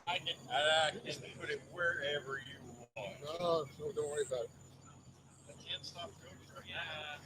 I can put it wherever you want. No, don't worry about it. I can't stop going. Yeah.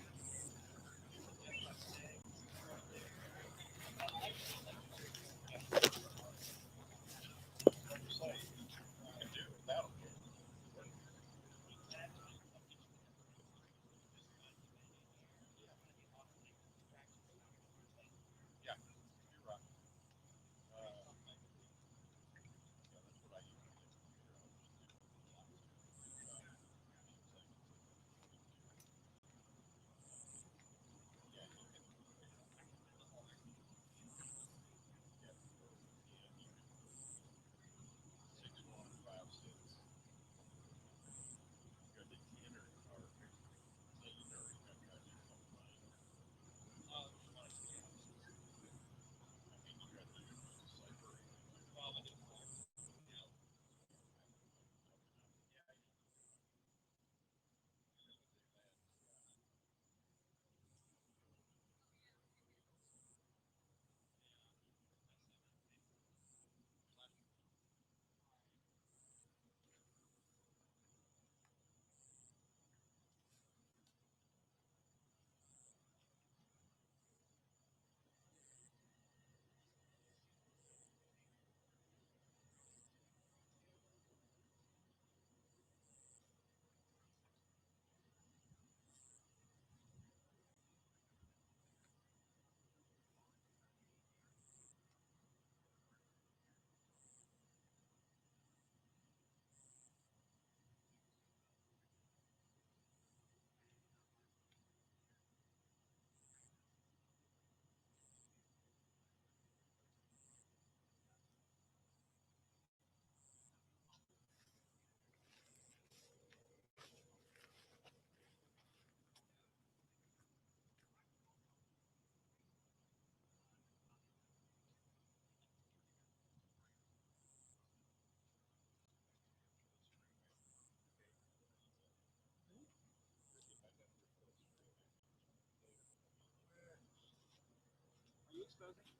Exposing?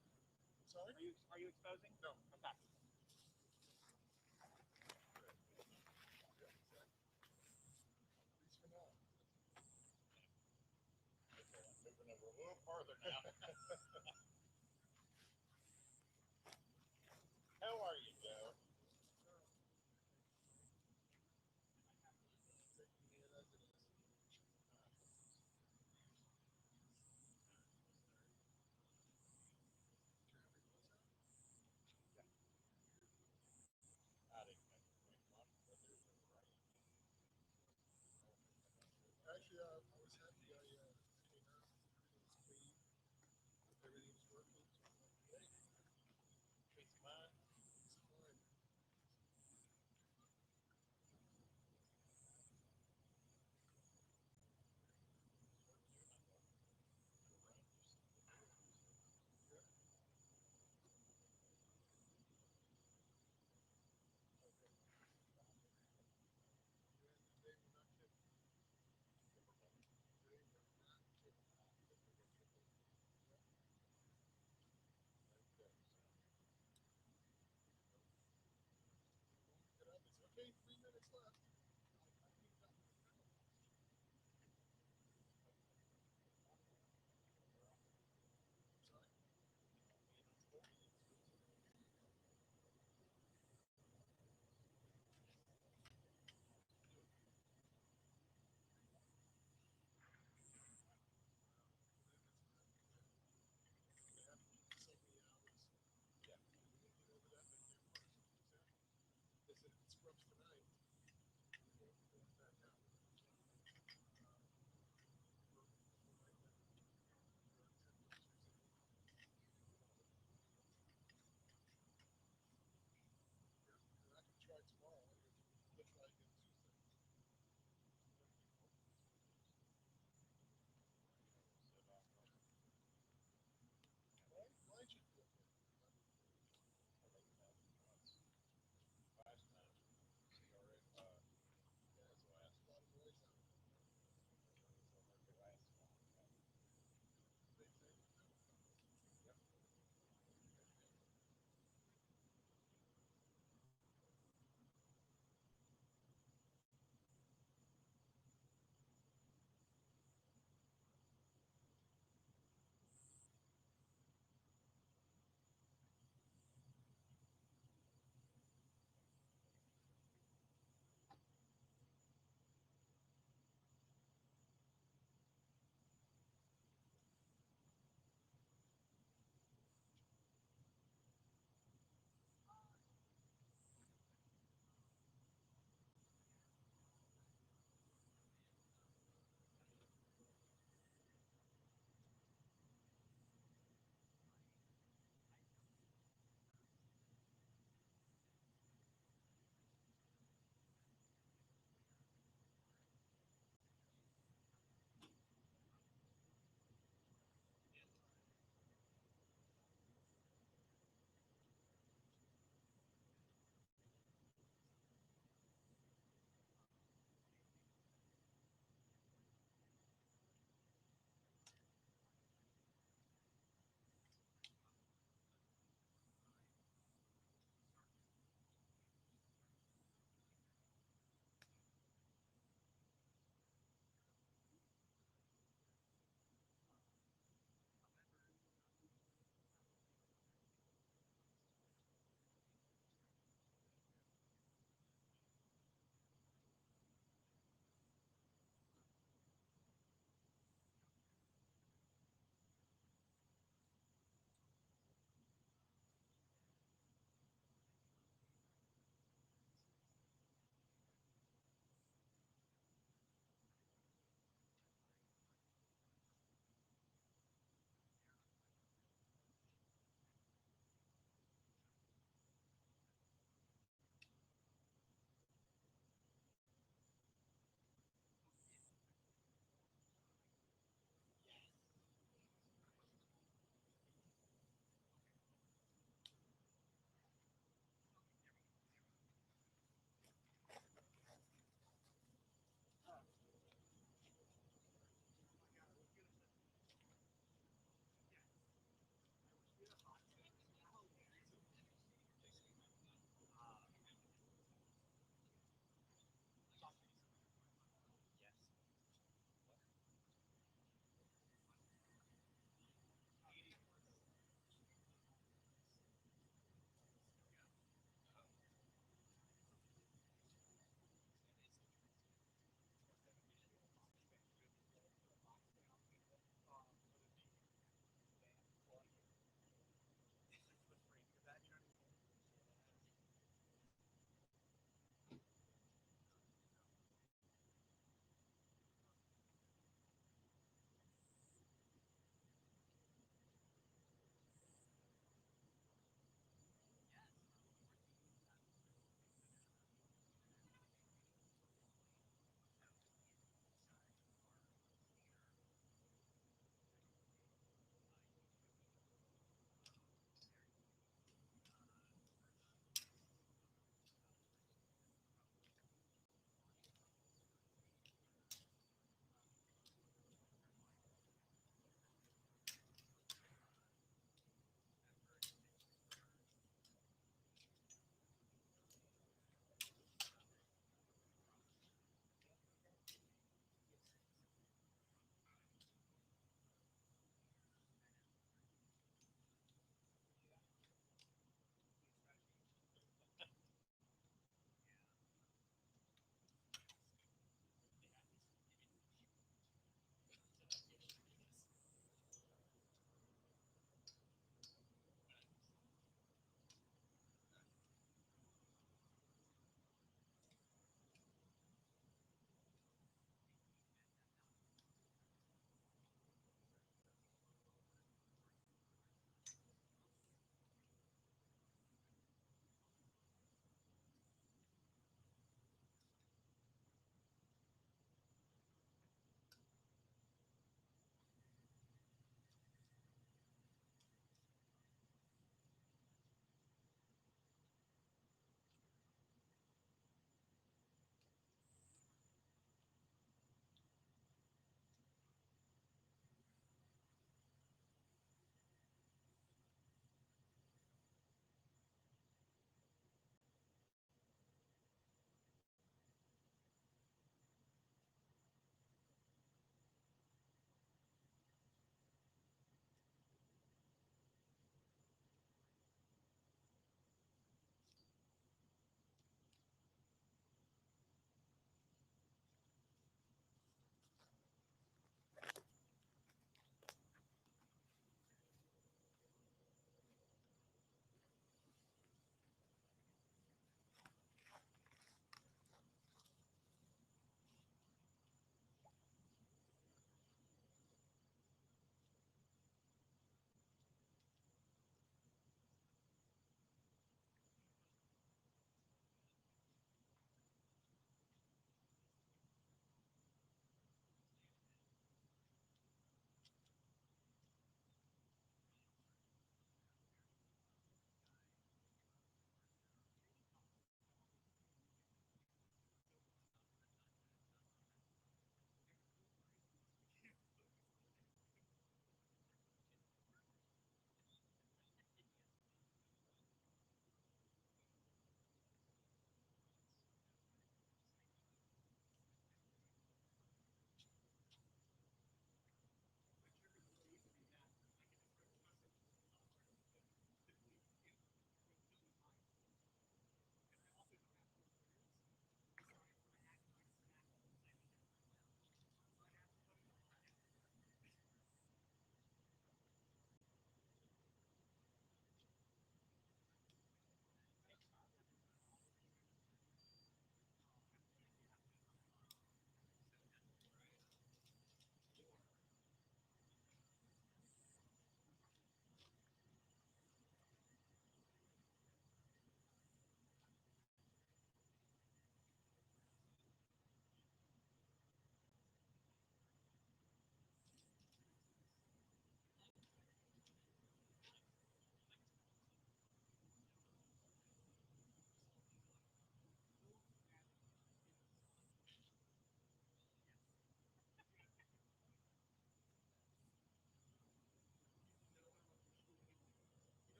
Sorry? Are you exposing? No. Okay. Moving over a little farther now. How are you, Joe? Actually, I was happy I came out. It was clean.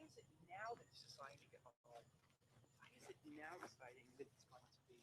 is it now that it's deciding to get all? Why is it now deciding that it's going to be?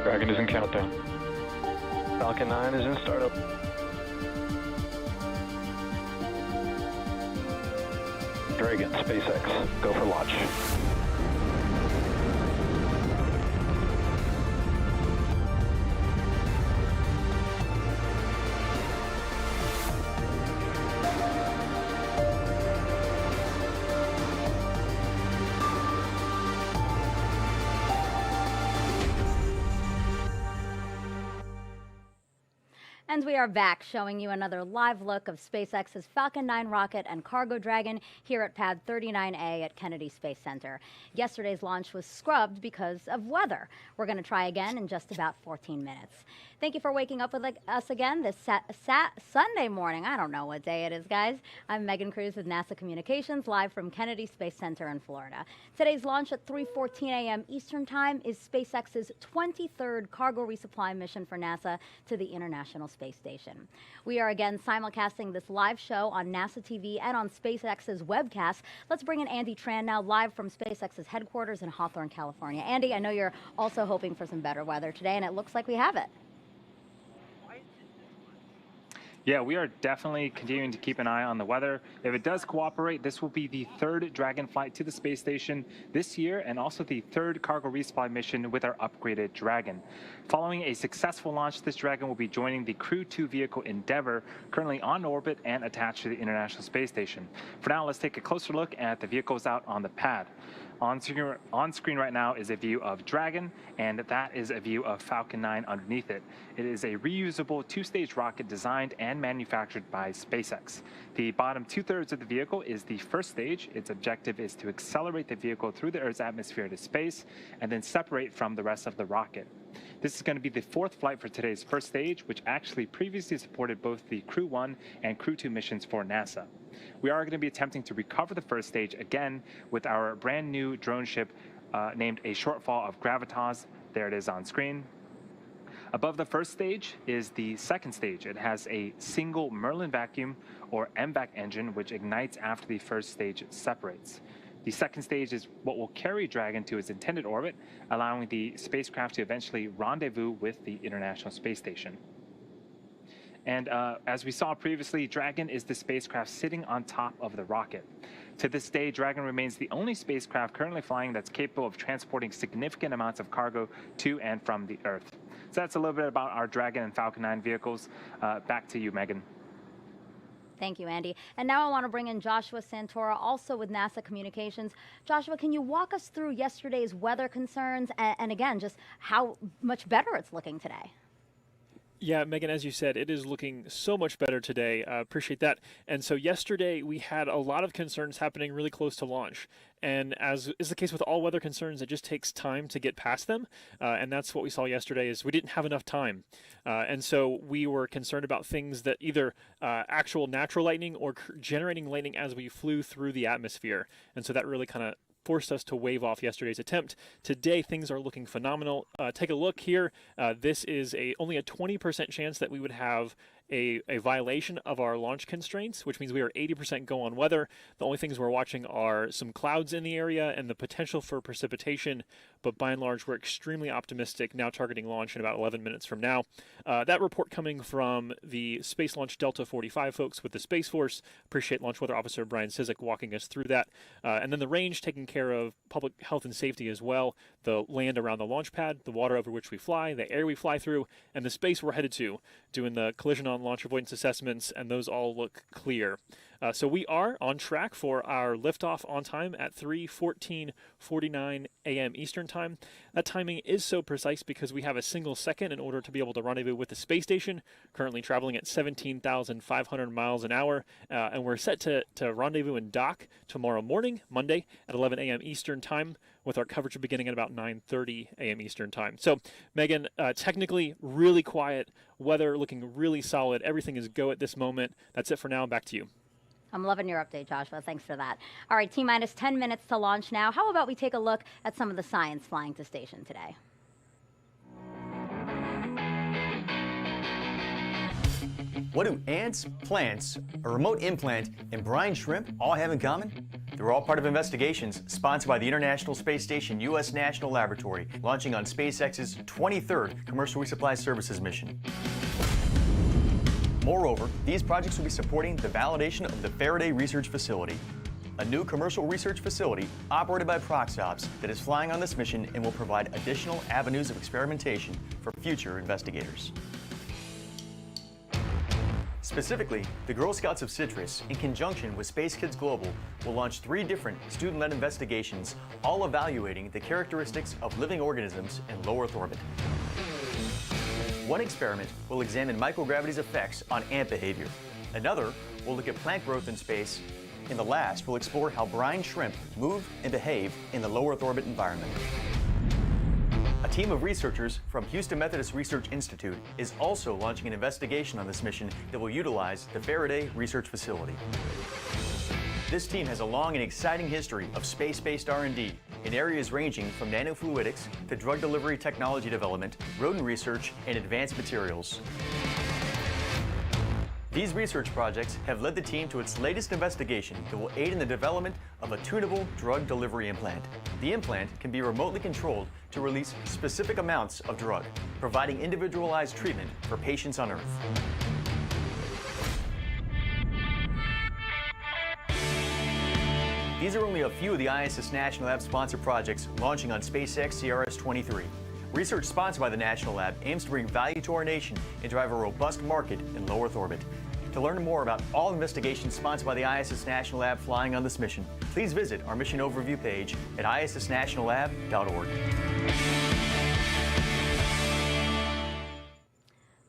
Dragon is in countdown. Falcon 9 is in startup. Dragon, SpaceX, go for launch. And we are back showing you another live look of SpaceX's Falcon 9 rocket and cargo Dragon here at Pad 39A at Kennedy Space Center. Yesterday's launch was scrubbed because of weather. We're going to try again in just about 14 minutes. Thank you for waking up with us again this Sunday morning. I don't know what day it is, guys. I'm Megan Cruz with NASA Communications, live from Kennedy Space Center in Florida. Today's launch at 3:14 a.m. Eastern Time is SpaceX's 23rd cargo resupply mission for NASA to the International Space Station. We are again simulcasting this live show on NASA TV and on SpaceX's webcast. Let's bring in Andy Tran now, live from SpaceX's headquarters in Hawthorne, California. Andy, I know you're also hoping for some better weather today, and it looks like we have it. Yeah, we are definitely continuing to keep an eye on the weather. If it does cooperate, this will be the third Dragon flight to the space station this year and also the third cargo resupply mission with our upgraded Dragon. Following a successful launch, this Dragon will be joining the Crew 2 vehicle Endeavour, currently on orbit and attached to the International Space Station. For now, let's take a closer look at the vehicles out on the pad. On screen right now is a view of Dragon, and that is a view of Falcon 9 underneath it. It is a reusable two-stage rocket designed and manufactured by SpaceX. The bottom two-thirds of the vehicle is the first stage. Its objective is to accelerate the vehicle through the Earth's atmosphere to space and then separate from the rest of the rocket. This is going to be the fourth flight for today's first stage, which actually previously supported both the Crew 1 and Crew 2 missions for NASA. We are going to be attempting to recover the first stage again with our brand new drone ship named a Shortfall of Gravitas. There it is on screen. Above the first stage is the second stage. It has a single Merlin vacuum or MVAC engine, which ignites after the first stage separates. The second stage is what will carry Dragon to its intended orbit, allowing the spacecraft to eventually rendezvous with the International Space Station. And as we saw previously, Dragon is the spacecraft sitting on top of the rocket. To this day, Dragon remains the only spacecraft currently flying that's capable of transporting significant amounts of cargo to and from the Earth. So that's a little bit about our Dragon and Falcon 9 vehicles. Back to you, Megan. Thank you, Andy. And now I want to bring in Joshua Santora, also with NASA Communications. Joshua, can you walk us through yesterday's weather concerns and again, just how much better it's looking today? Yeah, Megan, as you said, it is looking so much better today. Appreciate that. And so yesterday we had a lot of concerns happening really close to launch. And as is the case with all weather concerns, it just takes time to get past them. And that's what we saw yesterday is we didn't have enough time. And so we were concerned about things that either actual natural lightning or generating lightning as we flew through the atmosphere. And so that really kind of forced us to wave off yesterday's attempt. Today, things are looking phenomenal. Take a look here. This is only a 20% chance that we would have a violation of our launch constraints, which means we are 80% go on weather. The only things we're watching are some clouds in the area and the potential for precipitation, but by and large, we're extremely optimistic, now targeting launch in about 11 minutes from now. That report coming from the Space Launch Delta 45 folks with the Space Force. Appreciate Launch Weather Officer Brian Cizik walking us through that. And then the range taking care of public health and safety as well, the land around the launch pad, the water over which we fly, the air we fly through, and the space we're headed to, doing the collision on launch avoidance assessments, and those all look clear. So we are on track for our liftoff on time at 3:14:49 a.m. Eastern Time. That timing is so precise because we have a single second in order to be able to rendezvous with the space station, currently traveling at 17,500 miles an hour, and we're set to rendezvous and dock tomorrow morning, Monday, at 11 a.m. Eastern Time, with our coverage beginning at about 9:30 a.m. Eastern Time. So, Megan, technically really quiet, weather looking really solid. Everything is go at this moment. That's it for now. Back to you. I'm loving your update, Joshua. Thanks for that. All right, T-minus 10 minutes to launch now. How about we take a look at some of the science flying to station today? What do ants, plants, a remote implant, and brine shrimp all have in common? They're all part of investigations sponsored by the International Space Station U.S. National Laboratory, launching on SpaceX's 23rd Commercial Resupply Services mission. Moreover, these projects will be supporting the validation of the Faraday Research Facility, a new commercial research facility operated by Proxops that is flying on this mission and will provide additional avenues of experimentation for future investigators. Specifically, the Girl Scouts of Citrus, in conjunction with Space Kids Global, will launch 3 different student-led investigations, all evaluating the characteristics of living organisms in low Earth orbit. One experiment will examine microgravity's effects on ant behavior. Another will look at plant growth in space. And the last will explore how brine shrimp move and behave in the low Earth orbit environment. A team of researchers from Houston Methodist Research Institute is also launching an investigation on this mission that will utilize the Faraday Research Facility. This team has a long and exciting history of space-based R&D in areas ranging from nanofluidics to drug delivery technology development, rodent research, and advanced materials. These research projects have led the team to its latest investigation that will aid in the development of a tunable drug delivery implant. The implant can be remotely controlled to release specific amounts of drug, providing individualized treatment for patients on Earth. These are only a few of the ISS National Lab sponsored projects launching on SpaceX CRS-23. Research sponsored by the National Lab aims to bring value to our nation and drive a robust market in low Earth orbit. To learn more about all investigations sponsored by the ISS National Lab flying on this mission, please visit our mission overview page at issnationallab.org.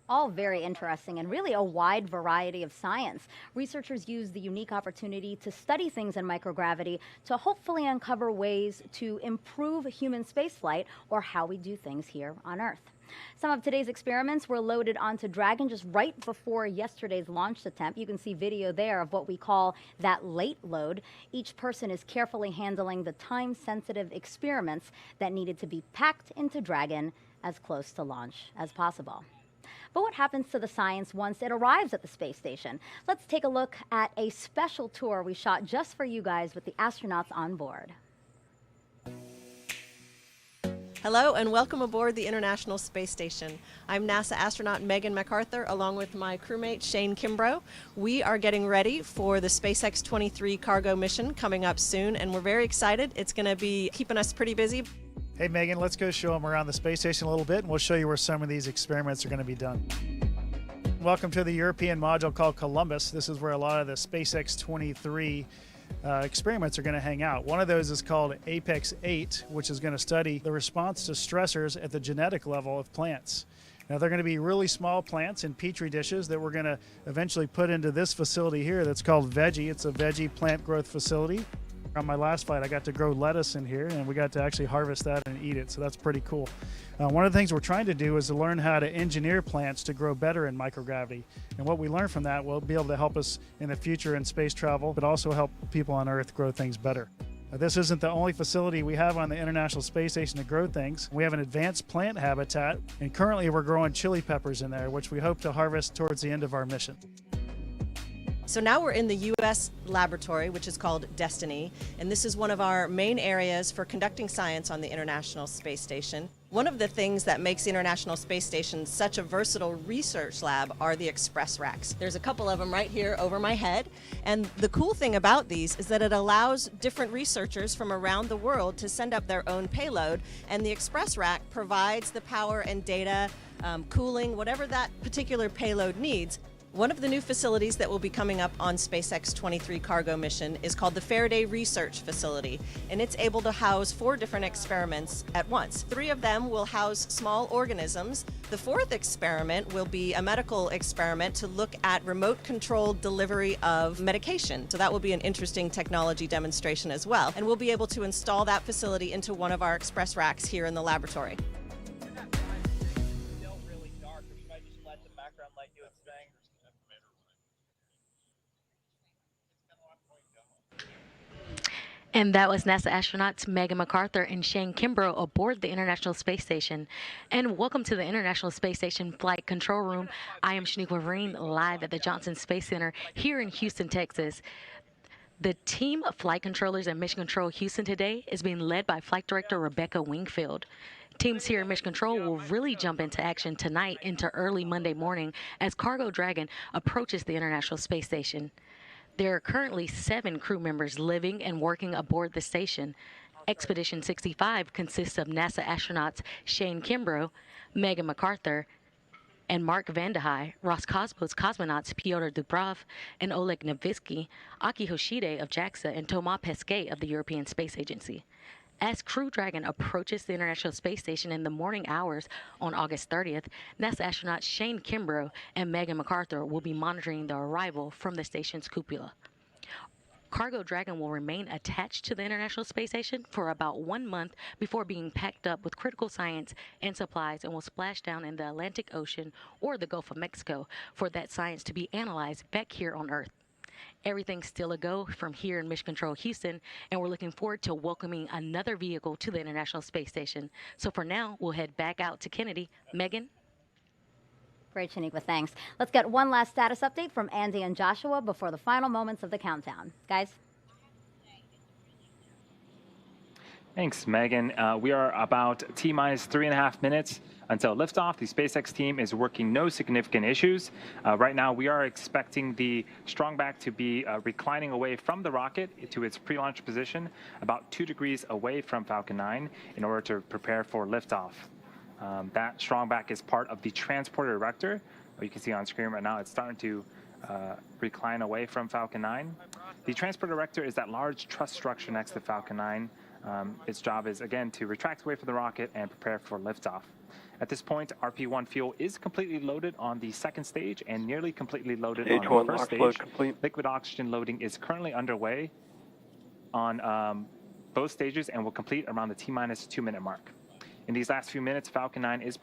All very interesting and really a wide variety of science. Researchers use the unique opportunity to study things in microgravity to hopefully uncover ways to improve human spaceflight or how we do things here on Earth. Some of today's experiments were loaded onto Dragon just right before yesterday's launch attempt. You can see video there of what we call that late load. Each person is carefully handling the time-sensitive experiments that needed to be packed into Dragon as close to launch as possible. But what happens to the science once it arrives at the space station? Let's take a look at a special tour we shot just for you guys with the astronauts on board. Hello and welcome aboard the International Space Station. I'm NASA astronaut Megan MacArthur along with my crewmate Shane Kimbrough. We are getting ready for the SpaceX 23 cargo mission coming up soon, and we're very excited. It's going to be keeping us pretty busy. Hey Megan, let's go show them around the space station a little bit and we'll show you where some of these experiments are going to be done. Welcome to the European module called Columbus. This is where a lot of the SpaceX 23 experiments are going to hang out. One of those is called Apex 8, which is going to study the response to stressors at the genetic level of plants. Now they're going to be really small plants in petri dishes that we're going to eventually put into this facility here that's called Veggie. It's a veggie plant growth facility. On my last flight, I got to grow lettuce in here, and we got to actually harvest that and eat it, so that's pretty cool. One of the things we're trying to do is to learn how to engineer plants to grow better in microgravity. And what we learn from that will be able to help us in the future in space travel, but also help people on Earth grow things better. This isn't the only facility we have on the International Space Station to grow things. We have an advanced plant habitat, and currently we're growing chili peppers in there, which we hope to harvest towards the end of our mission. So now we're in the U.S. laboratory, which is called Destiny, and this is one of our main areas for conducting science on the International Space Station. One of the things that makes the International Space Station such a versatile research lab are the express racks. There's a couple of them right here over my head, and the cool thing about these is that it allows different researchers from around the world to send up their own payload, and the express rack provides the power and data, cooling, whatever that particular payload needs. One of the new facilities that will be coming up on SpaceX 23 cargo mission is called the Faraday Research Facility, and it's able to house 4 different experiments at once. 3 of them will house small organisms. The 4th experiment will be a medical experiment to look at remote-controlled delivery of medication. So that will be an interesting technology demonstration as well, and we'll be able to install that facility into one of our express racks here in the laboratory. And that was NASA astronauts Megan MacArthur and Shane Kimbrough aboard the International Space Station. And welcome to the International Space Station Flight Control Room. I am Shaniqua Vereen, live at the Johnson Space Center here in Houston, Texas. The team of flight controllers at Mission Control Houston today is being led by Flight Director Rebecca Wingfield. Teams here at Mission Control will really jump into action tonight into early Monday morning as Cargo Dragon approaches the International Space Station. There are currently 7 crew members living and working aboard the station. Expedition 65 consists of NASA astronauts Shane Kimbrough, Megan MacArthur, and Mark Vandehei, Roscosmos cosmonauts Pyotr Dubrov and Oleg Novitsky, Aki Hoshide of JAXA, and Thomas Pesquet of the European Space Agency. As Crew Dragon approaches the International Space Station in the morning hours on August 30th, NASA astronauts Shane Kimbrough and Megan MacArthur will be monitoring the arrival from the station's cupola. Cargo Dragon will remain attached to the International Space Station for about 1 month before being packed up with critical science and supplies and will splash down in the Atlantic Ocean or the Gulf of Mexico for that science to be analyzed back here on Earth. Everything's still a go from here in Mission Control Houston, and we're looking forward to welcoming another vehicle to the International Space Station. So for now, we'll head back out to Kennedy. Megan? Great, Shaniqua, thanks. Let's get one last status update from Andy and Joshua before the final moments of the countdown. Guys? Thanks, Megan. We are about T-minus 3.5 minutes until liftoff. The SpaceX team is working no significant issues. Right now, we are expecting the strongback to be reclining away from the rocket to its pre-launch position, about 2 degrees away from Falcon 9 in order to prepare for liftoff. That strongback is part of the transporter erector. You can see on screen right now, it's starting to recline away from Falcon 9. The transporter erector is that large truss structure next to Falcon 9. Its job is, again, to retract away from the rocket and prepare for liftoff. At this point, RP-1 fuel is completely loaded on the second stage and nearly completely loaded on the first stage. Liquid oxygen loading is currently underway on both stages and will complete around the T-minus 2-minute mark. In these last few minutes, Falcon 9 is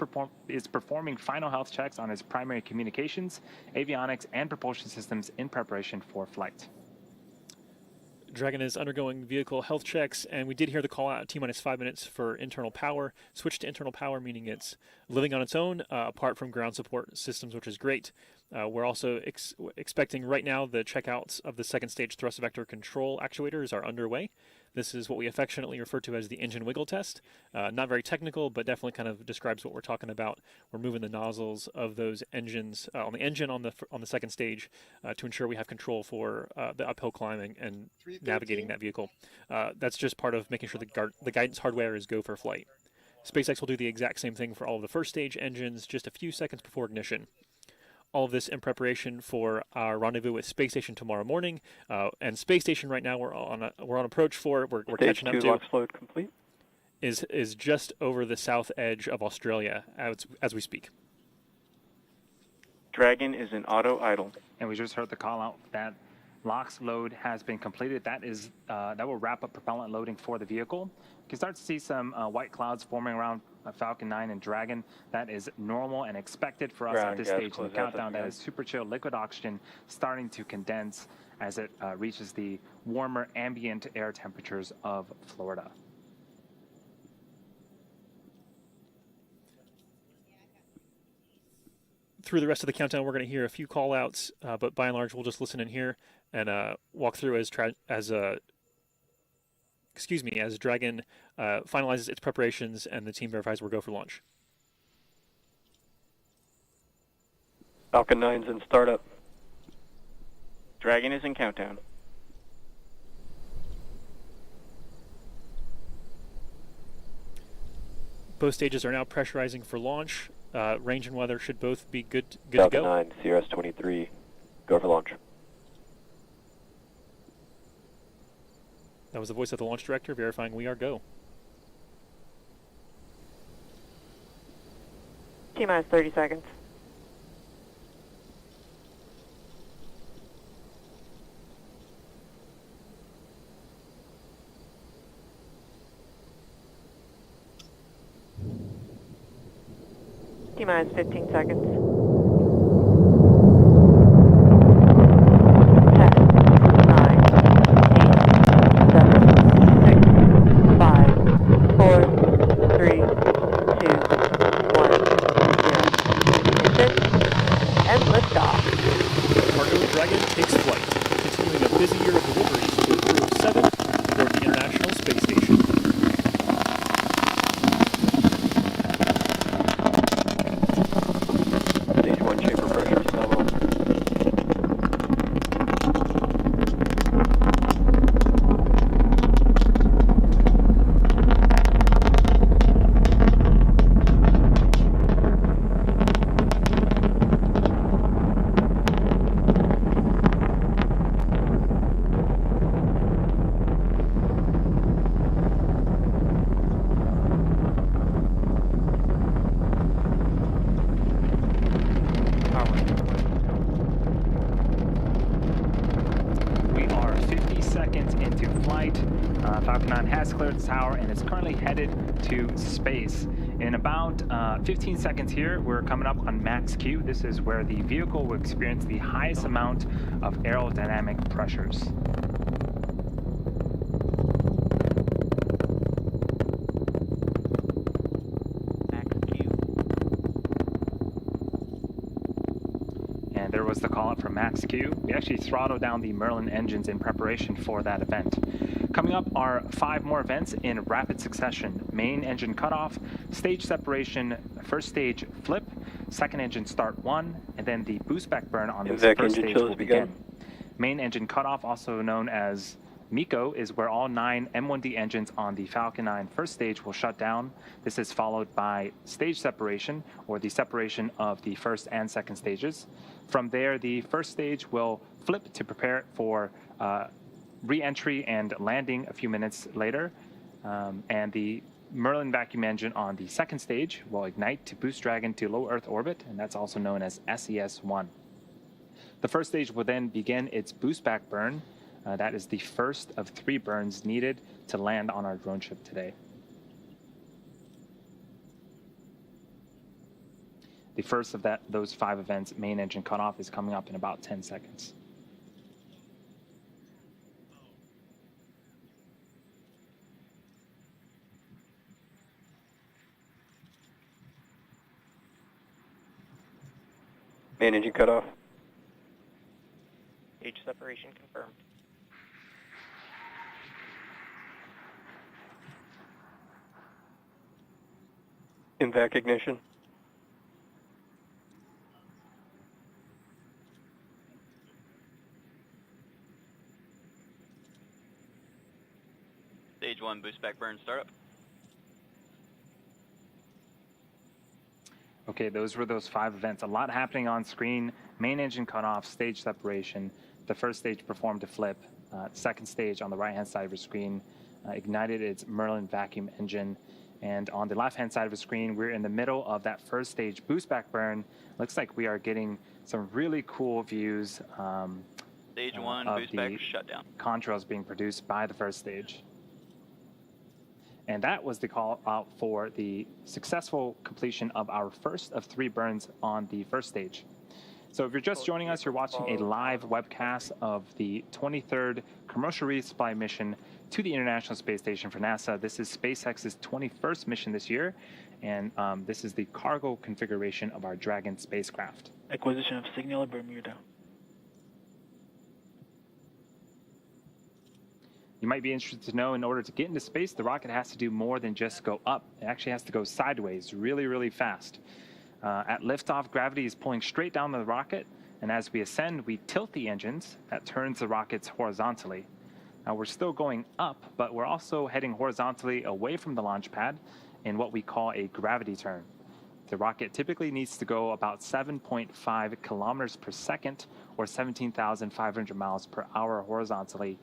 performing final health checks on its primary communications, avionics, and propulsion systems in preparation for flight. Dragon is undergoing vehicle health checks, and we did hear the call out at T-minus 5 minutes for internal power. Switch to internal power, meaning it's living on its own, apart from ground support systems, which is great. We're also expecting right now the checkouts of the second stage thrust vector control actuators are underway. This is what we affectionately refer to as the engine wiggle test. Not very technical, but definitely kind of describes what we're talking about. We're moving the nozzles of those engines on the engine on the second stage to ensure we have control for the uphill climbing and navigating that vehicle. That's just part of making sure the guidance hardware is go for flight. SpaceX will do the exact same thing for all of the first stage engines just a few seconds before ignition. All of this in preparation for our rendezvous with Space Station tomorrow morning. And Space Station right now we're on approach for. We're catching up to. Launch load complete. Is just over the south edge of Australia as we speak. Dragon is in auto idle. And we just heard the call out that LOX load has been completed. That will wrap up propellant loading for the vehicle. You can start to see some white clouds forming around Falcon 9 and Dragon. That is normal and expected for us at this stage in the countdown. That is super chill liquid oxygen starting to condense as it reaches the warmer ambient air temperatures of Florida. Through the rest of the countdown, we're going to hear a few call outs, but by and large, we'll just listen in here and walk through as Dragon finalizes its preparations and the team verifies we're go for launch. Falcon 9's in startup. Dragon is in countdown. Both stages are now pressurizing for launch. Range and weather should both be good to go. Falcon 9, CRS-23, go for launch. That was the voice of the launch director verifying we are go. T-minus 30 seconds. T-minus 15 seconds. 10, 9, 8, 7, 6, 5, 4, 3, 2, 1. currently headed to space. In about 15 seconds here, we're coming up on max Q. This is where the vehicle will experience the highest amount of aerodynamic pressures. And there was the call out for max Q. We actually throttled down the Merlin engines in preparation for that event. Coming up are 5 more events in rapid succession. Main engine cutoff, stage separation, first stage flip, second engine start 1, and then the boost back burn on this first stage will begin. Main engine cutoff, also known as MECO, is where all 9 M1D engines on the Falcon 9 first stage will shut down. This is followed by stage separation, or the separation of the first and second stages. From there, the first stage will flip to prepare for re-entry and landing a few minutes later. And the Merlin vacuum engine on the second stage will ignite to boost Dragon to low Earth orbit, and that's also known as SES-1. The first stage will then begin its boost back burn. That is the first of 3 burns needed to land on our drone ship today. The first of those 5 events, main engine cutoff, is coming up in about 10 seconds. Main engine cutoff. Stage separation confirmed. Invac ignition. Stage 1 boost back burn startup. Okay, those were those 5 events. A lot happening on screen. Main engine cutoff, stage separation. The first stage performed a flip. Second stage on the right-hand side of your screen ignited its Merlin vacuum engine. And on the left-hand side of the screen, we're in the middle of that first stage boost back burn. Looks like we are getting some really cool views Stage 1 of boost back shutdown. contrails being produced by the first stage. And that was the call out for the successful completion of our first of 3 burns on the first stage. So if you're just joining us, you're watching a live webcast of the 23rd commercial resupply mission to the International Space Station for NASA. This is SpaceX's 21st mission this year, and this is the cargo configuration of our Dragon spacecraft. Acquisition of signal at Bermuda. You might be interested to know, in order to get into space, the rocket has to do more than just go up. It actually has to go sideways really, really fast. At liftoff, gravity is pulling straight down the rocket, and as we ascend, we tilt the engines. That turns the rockets horizontally. Now, we're still going up, but we're also heading horizontally away from the launch pad in what we call a gravity turn. The rocket typically needs to go about 7.5 kilometers per second, or 17,500 miles per hour horizontally,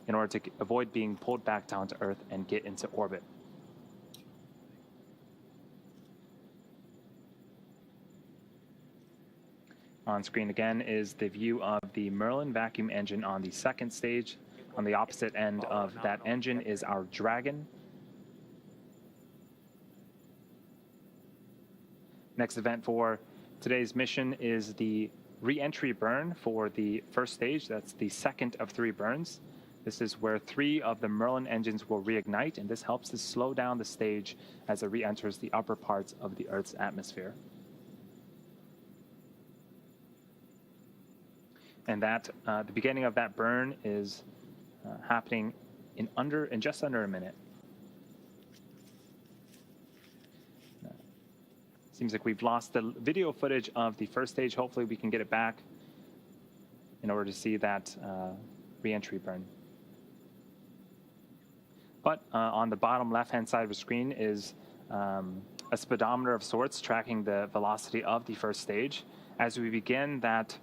in order to avoid being pulled back down to Earth and get into orbit. On screen again is the view of the Merlin vacuum engine on the second stage. On the opposite end of that engine is our Dragon. Next event for today's mission is the re-entry burn for the first stage. That's the second of 3 burns. This is where 3 of the Merlin engines will reignite, and this helps to slow down the stage as it re-enters the upper parts of the Earth's atmosphere. And that the beginning of that burn is happening in just under a minute. Seems like we've lost the video footage of the first stage. Hopefully we can get it back in order to see that re-entry burn. But on the bottom left-hand side of the screen is a speedometer of sorts tracking the velocity of the first stage. As we begin that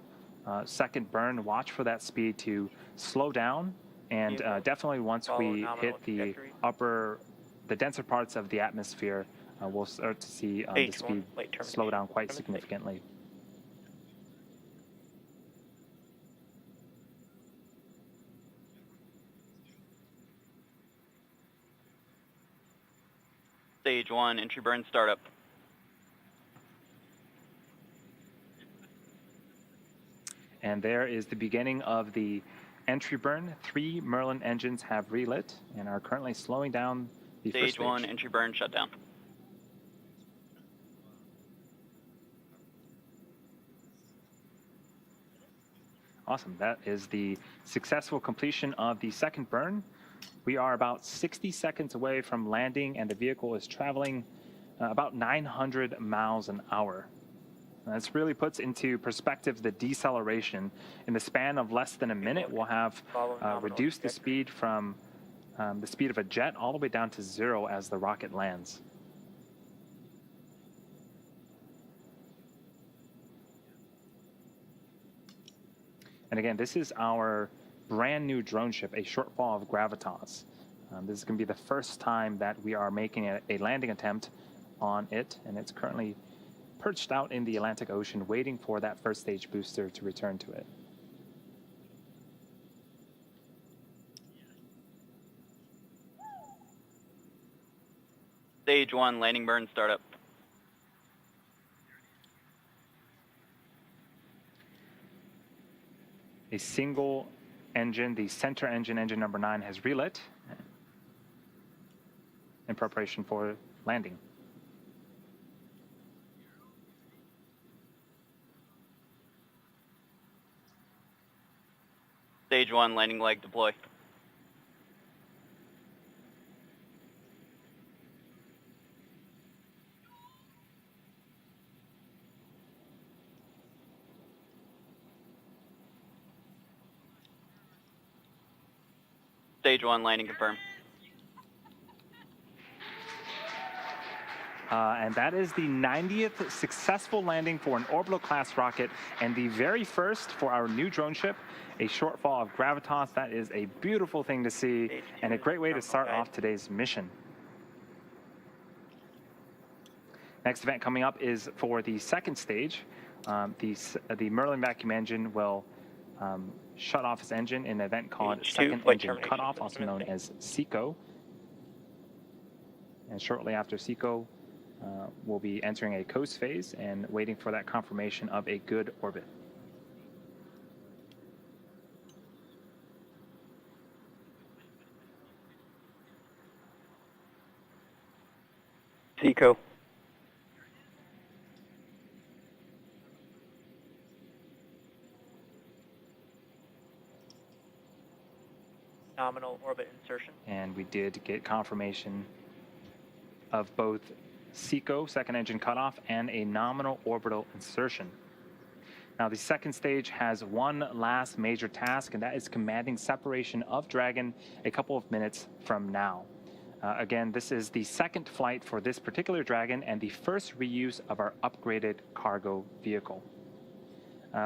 second burn, watch for that speed to slow down, and definitely once we hit the denser parts of the atmosphere, we'll start to see the speed slow down quite significantly. Stage 1, entry burn startup. And there is the beginning of the entry burn. 3 Merlin engines have relit and are currently slowing down the first Stage stage. 1, entry burn shutdown. Awesome. That is the successful completion of the second burn. We are about 60 seconds away from landing, and the vehicle is traveling about 900 miles an hour. This really puts into perspective the deceleration. In the span of less than a minute, we'll have reduced the speed from the speed of a jet all the way down to 0 as the rocket lands. And again, this is our brand new drone ship, a shortfall of Gravitas. This is going to be the first time that we are making a landing attempt on it, and it's currently perched out in the Atlantic Ocean waiting for that first stage booster to return to it. Stage 1, landing burn startup. A single engine, the center engine, engine number 9, has relit in preparation for landing. Stage 1, landing leg deploy. Stage 1, landing confirmed. And that is the 90th successful landing for an orbital class rocket, and the very first for our new drone ship, a shortfall of Gravitas. That is a beautiful thing to see and a great way to start off today's mission. Next event coming up is for the second stage. The Merlin vacuum engine will shut off its engine in an event called Second Engine Cutoff, also known as SECO. And shortly after SECO, we'll be entering a coast phase and waiting for that confirmation of a good orbit. SECO. Nominal orbit insertion. And we did get confirmation of both SECO, second engine cutoff, and a nominal orbital insertion. Now, the second stage has one last major task, and that is commanding separation of Dragon a couple of minutes from now. Again, this is the second flight for this particular Dragon and the first reuse of our upgraded cargo vehicle.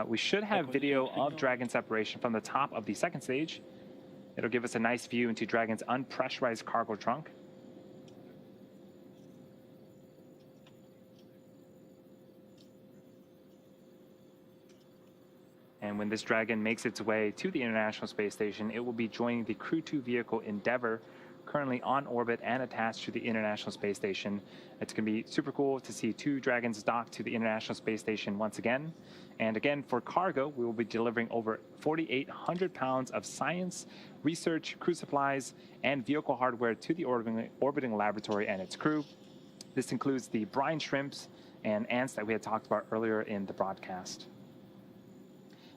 We should have video of Dragon separation from the top of the second stage. It'll give us a nice view into Dragon's unpressurized cargo trunk. And when this Dragon makes its way to the International Space Station, it will be joining the Crew 2 vehicle Endeavour, currently on orbit and attached to the International Space Station. It's going to be super cool to see 2 Dragons docked to the International Space Station once again. And again, for cargo, we will be delivering over 4,800 pounds of science, research, crew supplies, and vehicle hardware to the orbiting laboratory and its crew. This includes the brine shrimps and ants that we had talked about earlier in the broadcast.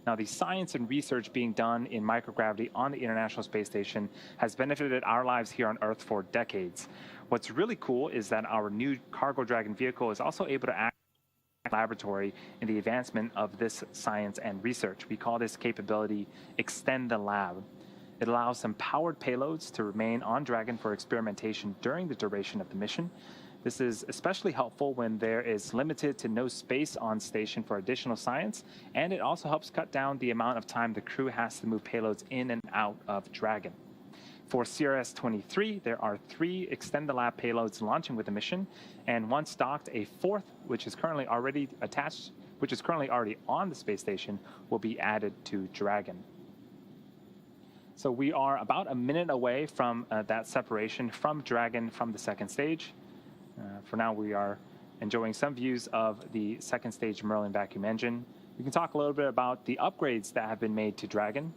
Now, the science and research being done in microgravity on the International Space Station has benefited our lives here on Earth for decades. What's really cool is that our new Cargo Dragon vehicle is also able to act as a laboratory in the advancement of this science and research. We call this capability Extend the Lab. It allows some powered payloads to remain on Dragon for experimentation during the duration of the mission. This is especially helpful when there is limited to no space on station for additional science, and it also helps cut down the amount of time the crew has to move payloads in and out of Dragon. For CRS-23, there are 3 Extend the Lab payloads launching with the mission, and once docked, a 4th, which is currently already on the space station, will be added to Dragon. So we are about a minute away from that separation from Dragon from the second stage. For now, we are enjoying some views of the second stage Merlin vacuum engine. We can talk a little bit about the upgrades that have been made to Dragon.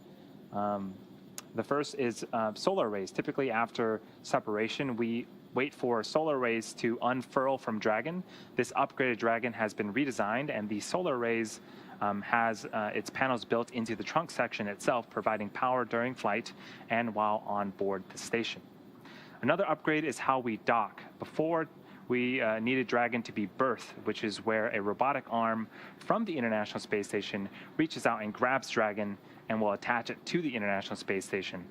The first is solar arrays. Typically after separation, we wait for solar arrays to unfurl from Dragon. This upgraded Dragon has been redesigned, and the solar arrays has its panels built into the trunk section itself, providing power during flight and while on board the station. Another upgrade is how we dock. Before, we needed Dragon to be berth, which is where a robotic arm from the International Space Station reaches out and grabs Dragon and will attach it to the International Space Station.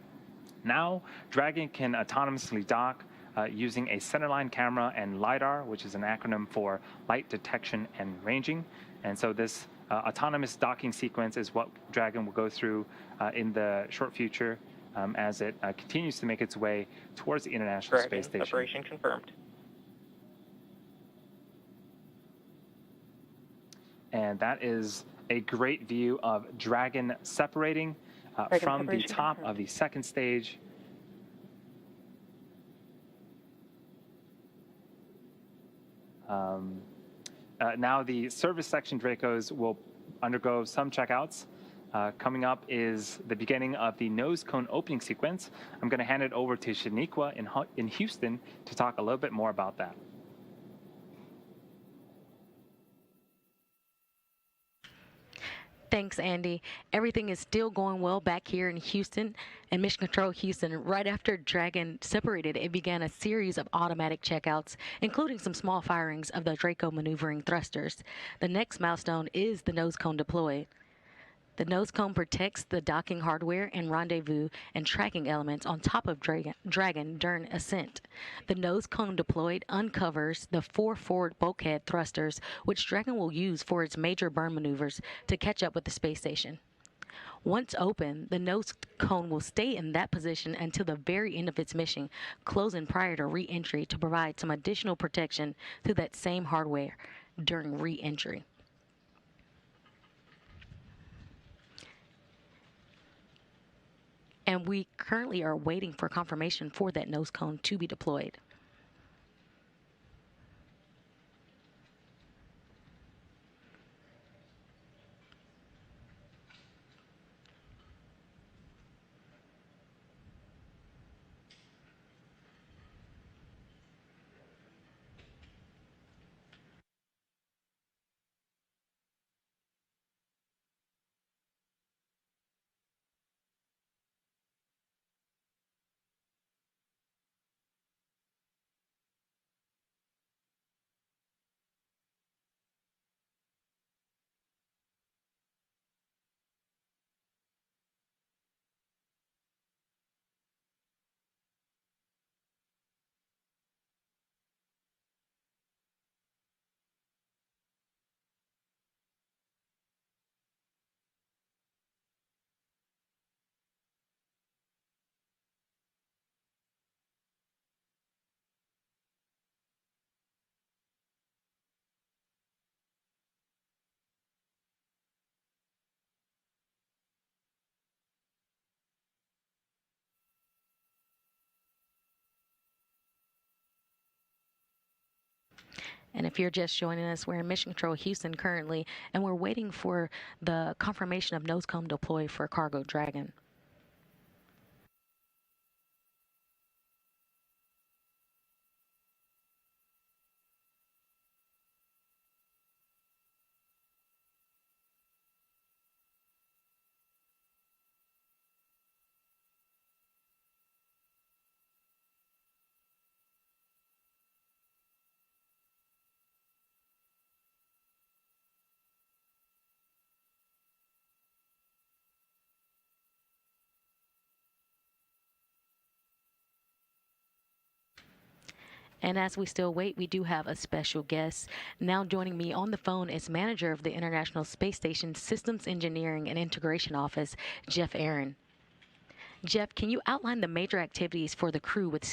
Now, Dragon can autonomously dock using a centerline camera and LiDAR, which is an acronym for light detection and ranging. And so this autonomous docking sequence is what Dragon will go through in the short future as it continues to make its way towards the International Space Station. Operation confirmed. And that is a great view of Dragon separating from the top of the second stage. Now the service section Dracos will undergo some checkouts. Coming up is the beginning of the nose cone opening sequence. I'm going to hand it over to Shaniqua in Houston to talk a little bit more about that. Thanks, Andy. Everything is still going well back here in Houston and Mission Control Houston. Right after Dragon separated, it began a series of automatic checkouts, including some small firings of the Draco maneuvering thrusters. The next milestone is the nose cone deploy. The nose cone protects the docking hardware and rendezvous and tracking elements on top of Dragon during ascent. The nose cone deployed uncovers the 4 forward bulkhead thrusters, which Dragon will use for its major burn maneuvers to catch up with the space station. Once open, the nose cone will stay in that position until the very end of its mission, closing prior to re-entry to provide some additional protection to that same hardware during re-entry. And we currently are waiting for confirmation for that nose cone to be deployed. And if you're just joining us, we're in Mission Control Houston currently, and we're waiting for the confirmation of nose cone deploy for Cargo Dragon. And as we still wait, we do have a special guest. Now joining me on the phone is manager of the International Space Station Systems Engineering and Integration Office, Jeff Aaron. Jeff, can you outline the major activities for the crew with